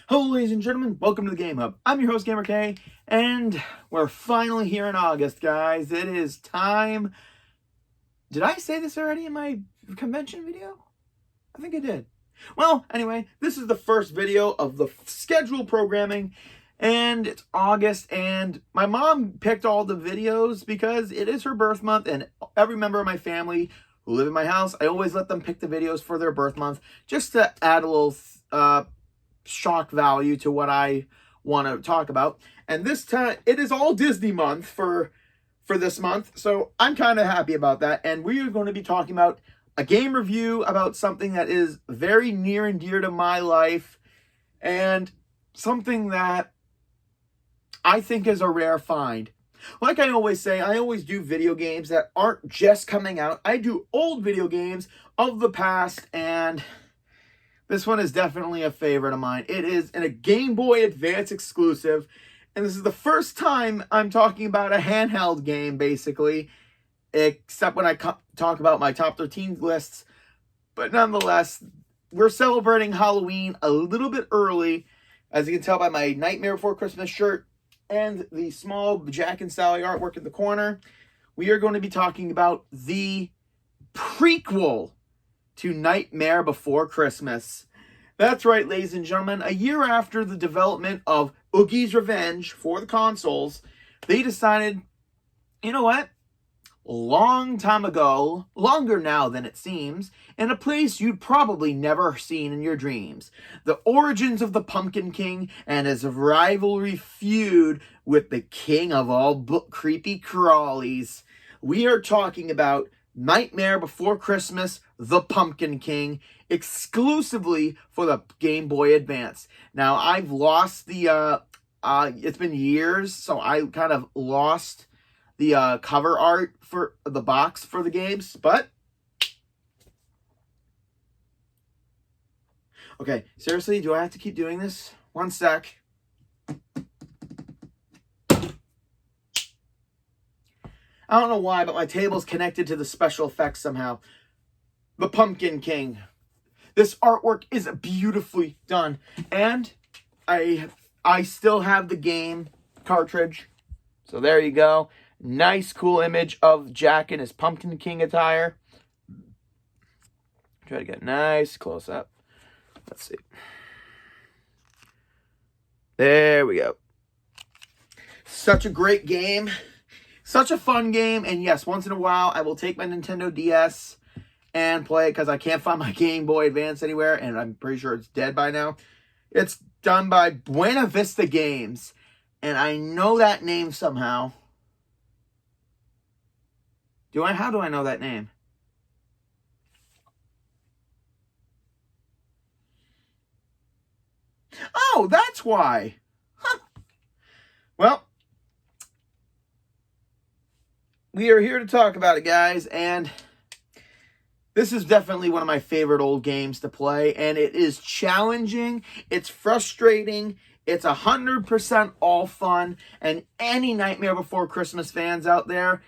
Hello ladies and gentlemen, welcome to the Game Hub. I'm your host GamerK, and we're finally here in August, guys. It is time. Did I say this already in my convention video? I think I did. Well, anyway, this is the first video of the scheduled programming, and it's August, and my mom picked all the videos because it is her birth month, and every member of my family who live in my house, I always let them pick the videos for their birth month, just to add a little shock value to what I want to talk about. And this time it is all Disney month for this month, so I'm kind of happy about that. And we are going to be talking about a game review about something that is very near and dear to my life, and something that I think is a rare find. Like I always say, I always do video games that aren't just coming out. I do old video games of the past, and this one is definitely a favorite of mine. It is a Game Boy Advance exclusive, and this is the first time I'm talking about a handheld game, basically, except when I talk about my top 13 lists. But nonetheless, we're celebrating Halloween a little bit early, as you can tell by my Nightmare Before Christmas shirt and the small Jack and Sally artwork in the corner. We are going to be talking about the prequel to Nightmare Before Christmas. That's right, ladies and gentlemen. A year after the development of Oogie's Revenge for the consoles, they decided, you know what? Long time ago, longer now than it seems, in a place you'd probably never seen in your dreams, the origins of the Pumpkin King and his rivalry feud with the king of all creepy crawlies. We are talking about Nightmare Before Christmas, The Pumpkin King, exclusively for the Game Boy Advance. Now, I've lost the, it's been years, so I kind of lost the cover art for the box for the games, but okay, seriously, do I have to keep doing this? One sec. I don't know why, but my table's connected to the special effects somehow. The Pumpkin King. This artwork is beautifully done, and I still have the game cartridge. So there you go. Nice, cool image of Jack in his Pumpkin King attire. Try to get nice close up. Let's see. There we go. Such a great game. Such a fun game, and yes, once in a while, I will take my Nintendo DS and play it, because I can't find my Game Boy Advance anywhere, and I'm pretty sure it's dead by now. It's done by Buena Vista Games, and I know that name somehow. How do I know that name? Oh, that's why. Huh. Well, we are here to talk about it, guys, and this is definitely one of my favorite old games to play, and it is challenging, it's frustrating, it's 100% all fun, and any Nightmare Before Christmas fans out there,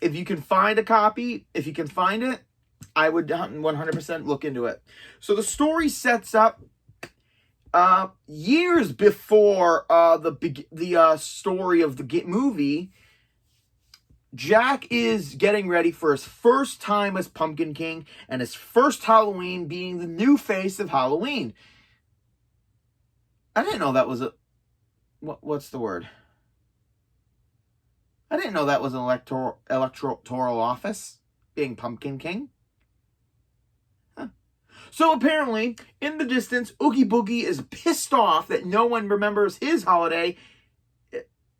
if you can find a copy, if you can find it, I would 100% look into it. So the story sets up years before the story of the movie. Jack is getting ready for his first time as Pumpkin King, and his first Halloween being the new face of Halloween. I didn't know that was a... What's the word? I didn't know that was an electoral office, being Pumpkin King. Huh. So apparently, in the distance, Oogie Boogie is pissed off that no one remembers his holiday,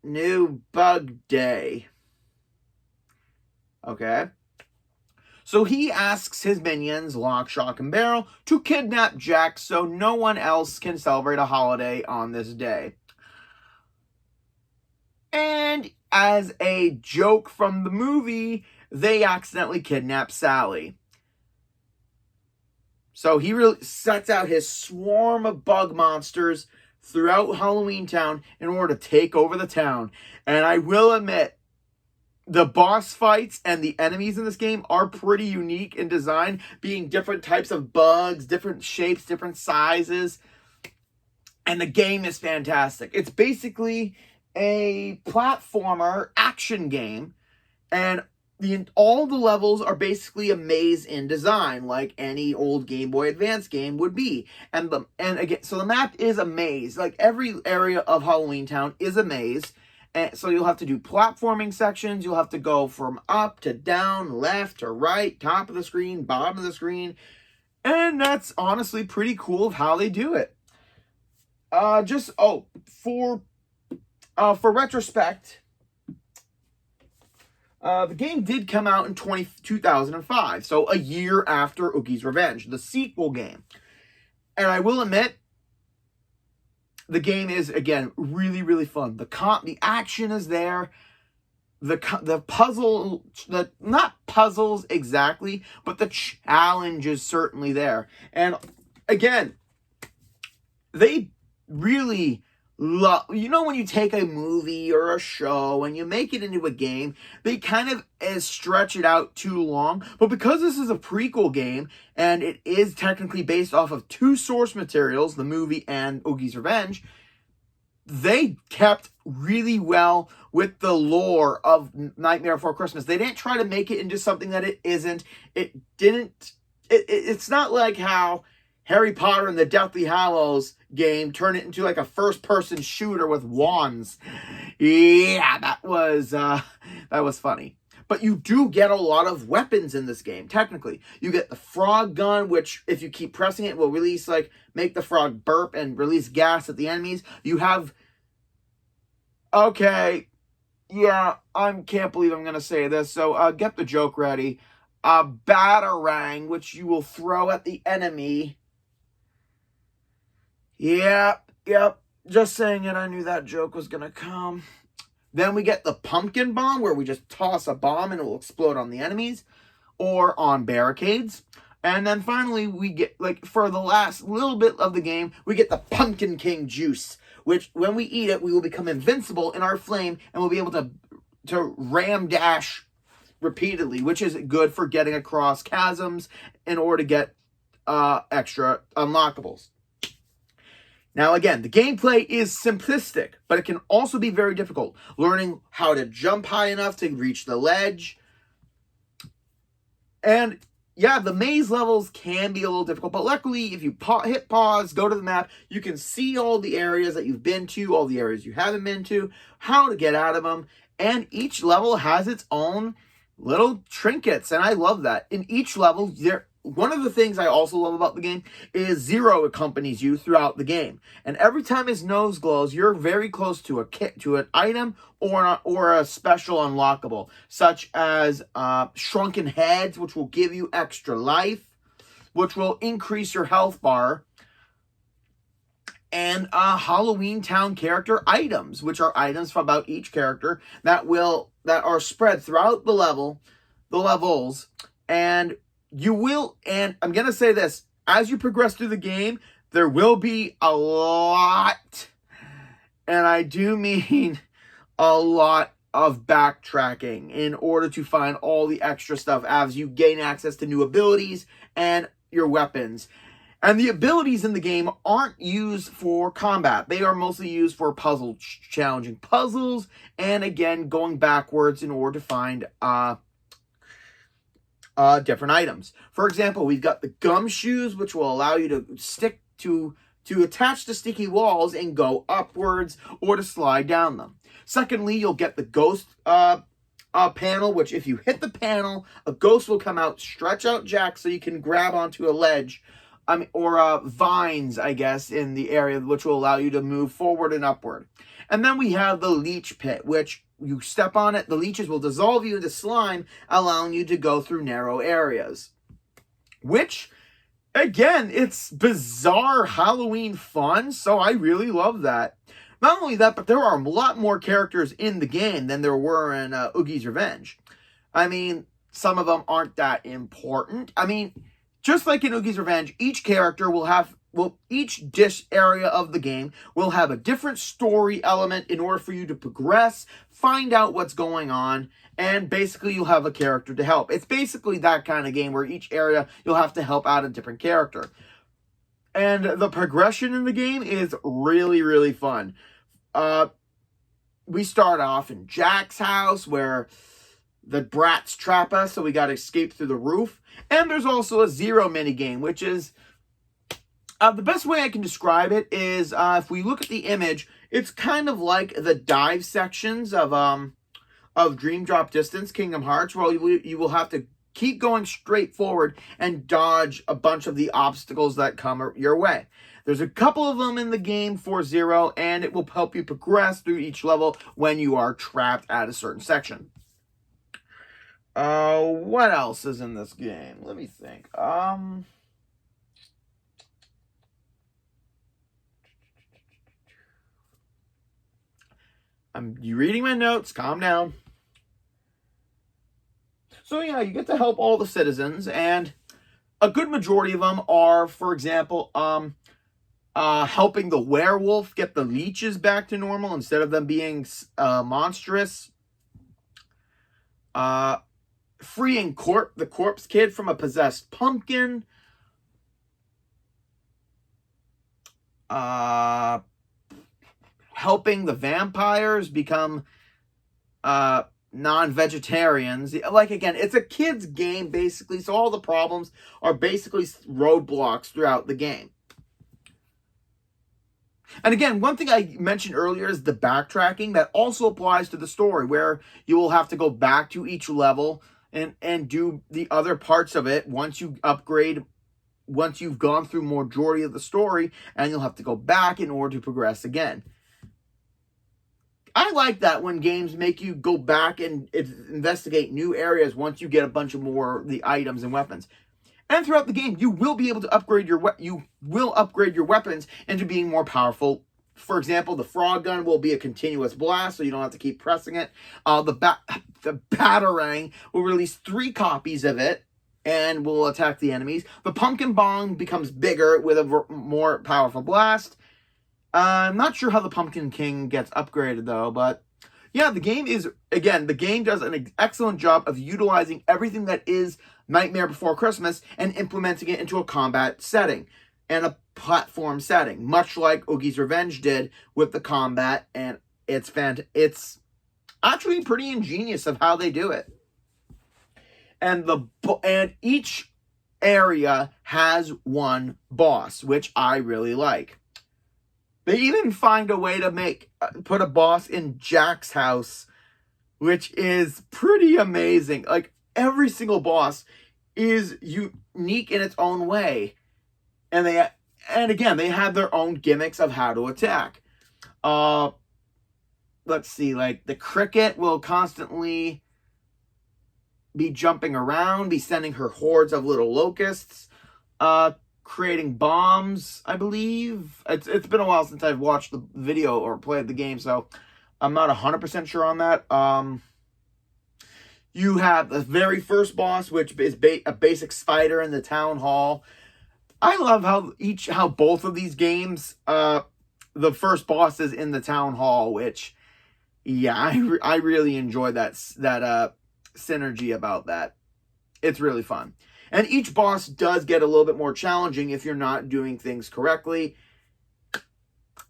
New Bug Day. Okay. So he asks his minions, Lock, Shock, and Barrel, to kidnap Jack so no one else can celebrate a holiday on this day. And as a joke from the movie, they accidentally kidnap Sally. So he really sets out his swarm of bug monsters throughout Halloween Town in order to take over the town. And I will admit, the boss fights and the enemies in this game are pretty unique in design, being different types of bugs, different shapes, different sizes. And the game is fantastic. It's basically a platformer action game, and all the levels are basically a maze in design, like any old Game Boy Advance game would be. And again, so the map is a maze. Like every area of Halloween Town is a maze. And so you'll have to do platforming sections. You'll have to go from up to down, left to right, top of the screen, bottom of the screen. And that's honestly pretty cool of how they do it. For retrospect, the game did come out in 2005, so a year after Oogie's Revenge, the sequel game. And I will admit, the game is, again, really, really fun. The action is there. The puzzle, not puzzles exactly, but the challenge is certainly there. And again, they really love, when you take a movie or a show and you make it into a game, they kind of stretch it out too long. But because this is a prequel game and it is technically based off of two source materials, the movie and Oogie's Revenge, they kept really well with the lore of Nightmare Before Christmas. They didn't try to make it into something that it isn't. It's not like how Harry Potter and the Deathly Hallows game turned it into like a first-person shooter with wands. Yeah, that was funny. But you do get a lot of weapons in this game, technically. You get the frog gun, which if you keep pressing it, will release, make the frog burp and release gas at the enemies. You have... Okay, yeah, I can't believe I'm going to say this, so get the joke ready. A batarang, which you will throw at the enemy. Yep, just saying it, I knew that joke was going to come. Then we get the pumpkin bomb, where we just toss a bomb and it will explode on the enemies or on barricades. And then finally, we get, for the last little bit of the game, we get the Pumpkin King juice, which when we eat it, we will become invincible in our flame and we'll be able to ram dash repeatedly, which is good for getting across chasms in order to get extra unlockables. Now again, the gameplay is simplistic, but it can also be very difficult. Learning how to jump high enough to reach the ledge. And yeah, the maze levels can be a little difficult, but luckily if you hit pause, go to the map, you can see all the areas that you've been to, all the areas you haven't been to, how to get out of them, and each level has its own little trinkets, and I love that. In each level, one of the things I also love about the game is Zero accompanies you throughout the game. And every time his nose glows, you're very close to an item or a special unlockable, such as Shrunken Heads, which will give you extra life, which will increase your health bar, and Halloween Town character items, which are items from about each character that are spread throughout the levels, and I'm going to say this, as you progress through the game, there will be a lot, and I do mean a lot of backtracking in order to find all the extra stuff as you gain access to new abilities and your weapons. And the abilities in the game aren't used for combat. They are mostly used for challenging puzzles, and again, going backwards in order to find different items. For example, we've got the gumshoes, which will allow you to attach to sticky walls and go upwards or to slide down them. Secondly, you'll get the ghost panel, which if you hit the panel, a ghost will come out, stretch out Jack so you can grab onto a ledge, or vines, I guess, in the area, which will allow you to move forward and upward. And then we have the leech pit, which you step on it, the leeches will dissolve you into slime, allowing you to go through narrow areas. Which, again, it's bizarre Halloween fun, so I really love that. Not only that, but there are a lot more characters in the game than there were in Oogie's Revenge. I mean, some of them aren't that important. I mean, just like in Oogie's Revenge, each character each area of the game will have a different story element in order for you to progress, find out what's going on, and basically you'll have a character to help. It's basically that kind of game where each area you'll have to help out a different character. And the progression in the game is really, really fun. We start off in Jack's house where the brats trap us, so we got to escape through the roof. And there's also a zero minigame, which is... the best way I can describe it is if we look at the image, it's kind of like the dive sections of Dream Drop Distance Kingdom Hearts, where you will have to keep going straight forward and dodge a bunch of the obstacles that come your way. There's a couple of them in the game for Zero, and it will help you progress through each level when you are trapped at a certain section. What else is in this game? Let me think. You reading my notes? Calm down. So yeah, you get to help all the citizens, and a good majority of them are, for example, helping the werewolf get the leeches back to normal instead of them being monstrous. Freeing the corpse kid from a possessed pumpkin. Helping the vampires become non-vegetarians. Like, again, it's a kid's game, basically, so all the problems are basically roadblocks throughout the game. And again, one thing I mentioned earlier is the backtracking. That also applies to the story, where you will have to go back to each level and do the other parts of it once you upgrade, once you've gone through majority of the story, and you'll have to go back in order to progress again. I like that when games make you go back and investigate new areas once you get a bunch of more the items and weapons. And throughout the game, you will be able to upgrade your weapons into being more powerful. For example, the frog gun will be a continuous blast, so you don't have to keep pressing it. The batarang will release 3 copies of it and will attack the enemies. The pumpkin bomb becomes bigger with a more powerful blast. I'm not sure how the Pumpkin King gets upgraded, though, but yeah, the game does an excellent job of utilizing everything that is Nightmare Before Christmas and implementing it into a combat setting and a platform setting, much like Oogie's Revenge did with the combat, and it's actually pretty ingenious of how they do it. And each area has one boss, which I really like. They even find a way to put a boss in Jack's house, which is pretty amazing. Like, every single boss is unique in its own way. And again, they have their own gimmicks of how to attack. Let's see, like, the cricket will constantly be jumping around, be sending her hordes of little locusts, creating bombs, I believe. It's been a while since I've watched the video or played the game, so I'm not 100% sure on that. You have the very first boss, which is a basic spider in the town hall. I love how both of these games, the first boss is in the town hall, which, yeah, I really enjoy that synergy about that. It's really fun. And each boss does get a little bit more challenging if you're not doing things correctly.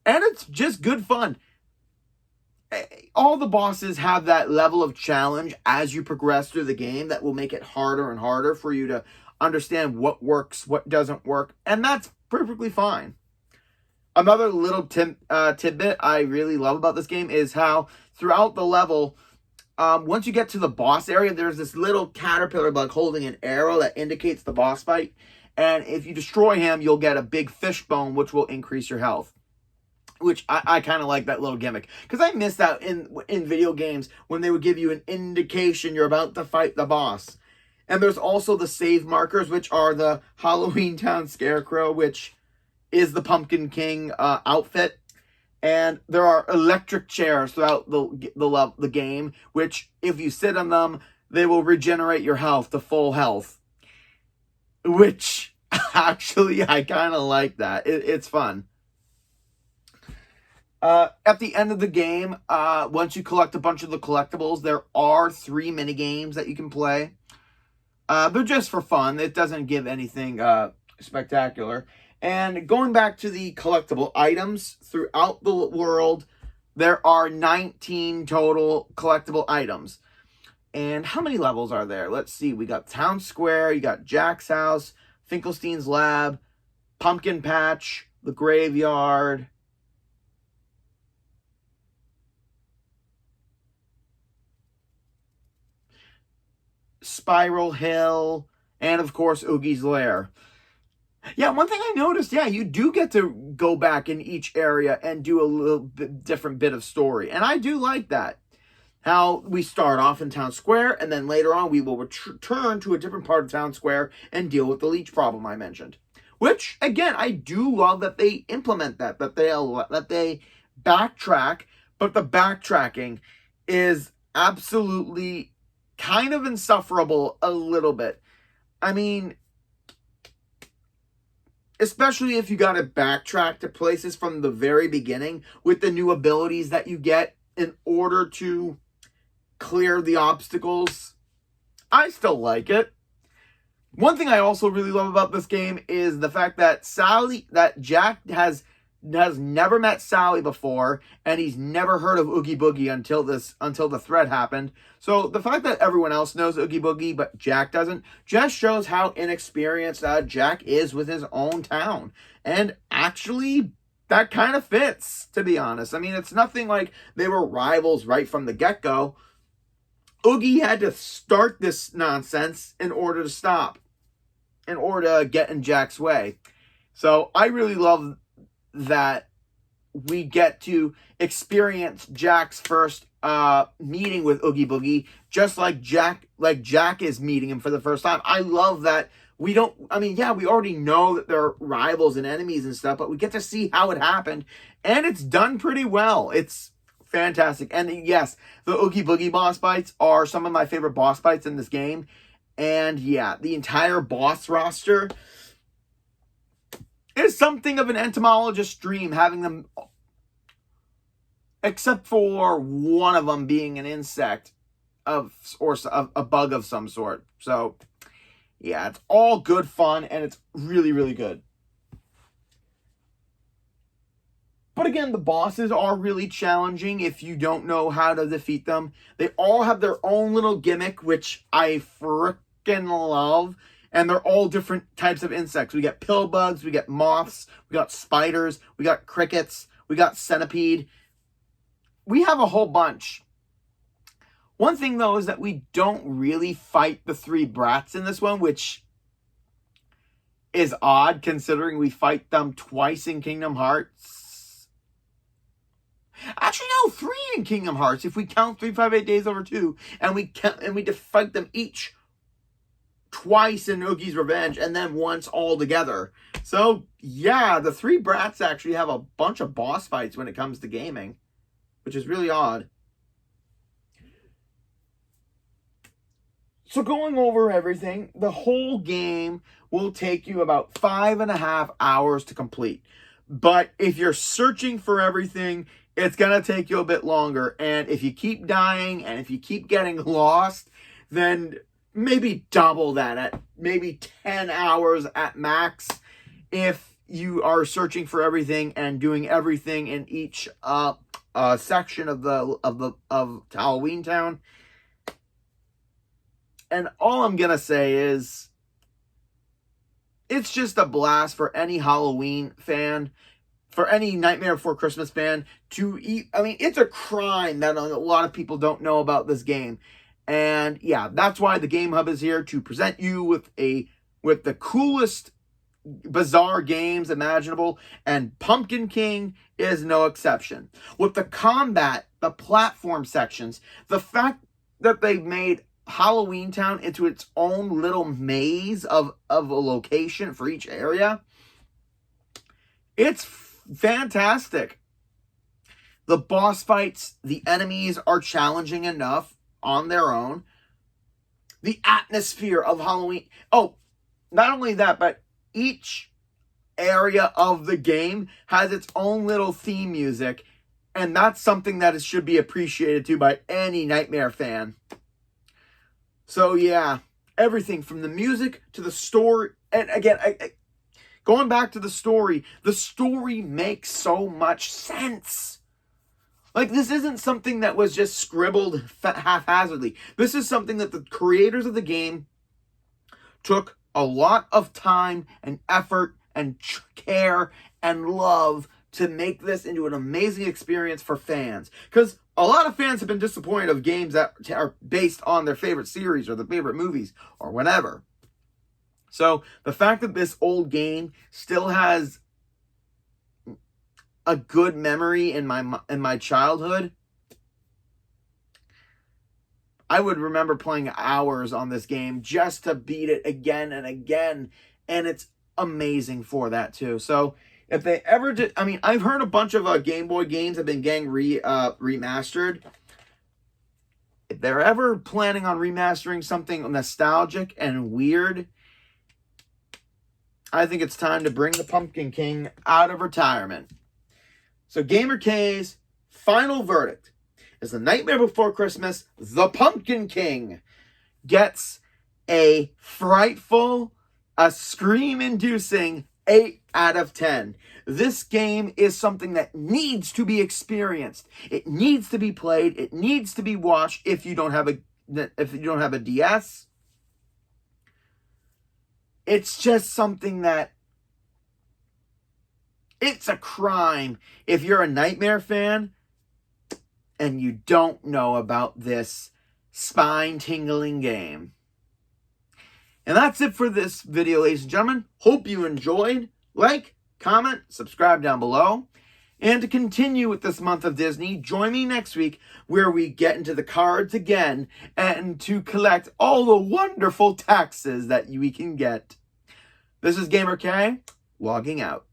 And it's just good fun. All the bosses have that level of challenge as you progress through the game that will make it harder and harder for you to understand what works, what doesn't work. And that's perfectly fine. Another little tidbit I really love about this game is how throughout the level, once you get to the boss area, there's this little caterpillar bug holding an arrow that indicates the boss fight. And if you destroy him, you'll get a big fish bone, which will increase your health. Which I kind of like that little gimmick. Because I miss that in video games when they would give you an indication you're about to fight the boss. And there's also the save markers, which are the Halloween Town Scarecrow, which is the Pumpkin King outfit. And there are electric chairs throughout the game, which, if you sit on them, they will regenerate your health to full health. Which, actually, I kind of like that. It's fun. At the end of the game, once you collect a bunch of the collectibles, there are 3 minigames that you can play. They're just for fun. It doesn't give anything spectacular. And going back to the collectible items throughout the world, there are 19 total collectible items. And how many levels are there? Let's see. We got Town Square, you got Jack's house, Finkelstein's lab, Pumpkin Patch, the graveyard, Spiral Hill, and of course Oogie's Lair. Yeah, one thing I noticed, yeah, you do get to go back in each area and do a little bit different bit of story. And I do like that. How we start off in Town Square, and then later on we will return to a different part of Town Square and deal with the leech problem I mentioned. Which, again, I do love that they implement that they backtrack, but the backtracking is absolutely kind of insufferable a little bit. I mean, especially if you got to backtrack to places from the very beginning with the new abilities that you get in order to clear the obstacles. I still like it. One thing I also really love about this game is the fact that Jack has never met Sally before, and he's never heard of Oogie Boogie until the thread happened. So the fact that everyone else knows Oogie Boogie but Jack doesn't just shows how inexperienced Jack is with his own town. And actually, that kind of fits, to be honest. I mean, it's nothing like they were rivals right from the get-go. Oogie had to start this nonsense in order to get in Jack's way. So I really love that we get to experience Jack's first meeting with Oogie Boogie, just like Jack is meeting him for the first time. I love that we already know that they're rivals and enemies and stuff, but we get to see how it happened, and it's done pretty well. It's fantastic. And yes, the Oogie Boogie boss fights are some of my favorite boss fights in this game. And yeah, the entire boss roster is something of an entomologist's dream, having them, except for one of them being an insect or a bug of some sort. So yeah, it's all good fun, and it's really, really good. But again, the bosses are really challenging if you don't know how to defeat them. They all have their own little gimmick, which I frickin' love. And they're all different types of insects. We get pill bugs, we get moths, we got spiders, we got crickets, we got centipede. We have a whole bunch. One thing, though, is that we don't really fight the three brats in this one, which is odd considering we fight them twice in Kingdom Hearts. Actually, no, 3 in Kingdom Hearts, if we count 358 Days Over 2, and we fight them each twice in Oogie's Revenge, and then once all together. So, yeah, the 3 brats actually have a bunch of boss fights when it comes to gaming, which is really odd. So going over everything, the whole game will take you about 5.5 hours to complete. But if you're searching for everything, it's going to take you a bit longer. And if you keep dying and if you keep getting lost, then maybe double that at maybe 10 hours at max if you are searching for everything and doing everything in each section of Crawloween Town. And all I'm going to say is it's just a blast for any Halloween fan, for any Nightmare Before Christmas fan to eat. I mean, it's a crime that a lot of people don't know about this game. And yeah, that's why the Game Hub is here to present you with the coolest bizarre games imaginable, and Pumpkin King is no exception. With the combat, the platform sections, the fact that they've made Halloween Town into its own little maze of a location for each area, it's fantastic. The boss fights, the enemies are challenging enough on their own. The atmosphere of Halloween. Oh, not only that, but each area of the game has its own little theme music, and that's something that should be appreciated too by any Nightmare fan. So yeah, everything from the music to the story. And again, Going back to the story makes so much sense. Like, this isn't something that was just scribbled haphazardly. This is something that the creators of the game took a lot of time and effort and care and love to make this into an amazing experience for fans. Because a lot of fans have been disappointed of games that are based on their favorite series or their favorite movies or whatever. So the fact that this old game still has a good memory in my childhood, I would remember playing hours on this game just to beat it again and again, and it's amazing for that too. So if they ever did, I mean, I've heard a bunch of Game Boy games have been getting remastered. If they're ever planning on remastering something nostalgic and weird, I think it's time to bring the Pumpkin King out of retirement. So GamerK's final verdict is The Nightmare Before Christmas, The Pumpkin King gets a frightful, a scream-inducing 8 out of 10. This game is something that needs to be experienced. It needs to be played. It needs to be watched if you don't have a DS. It's just something that, it's a crime if you're a Nightmare fan and you don't know about this spine-tingling game. And that's it for this video, ladies and gentlemen. Hope you enjoyed. Like, comment, subscribe down below. And to continue with this month of Disney, join me next week where we get into the cards again and to collect all the wonderful taxes that we can get. This is GamerK, logging out.